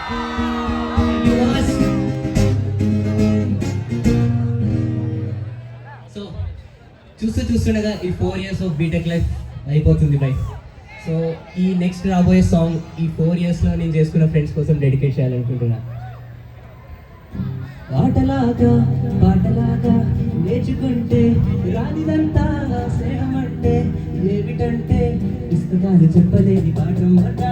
So చూస్తుండగా ఈ 4 years of BTech life అయిపోతుంది బై. సో ఈ నెక్స్ట్ రాబోయే సాంగ్ ఈ 4 yearsలో నేను చేసుకున్న ఫ్రెండ్స్ కోసం డెడికేట్ చేయాలనుకుంటున్నా. ఆటలాగా పాటలాగా నేర్చుకుంటే రానిదంతా స్నేహం అంటే ఏమిటంటే పుస్తకాలు చెప్పలేని పాఠం అట.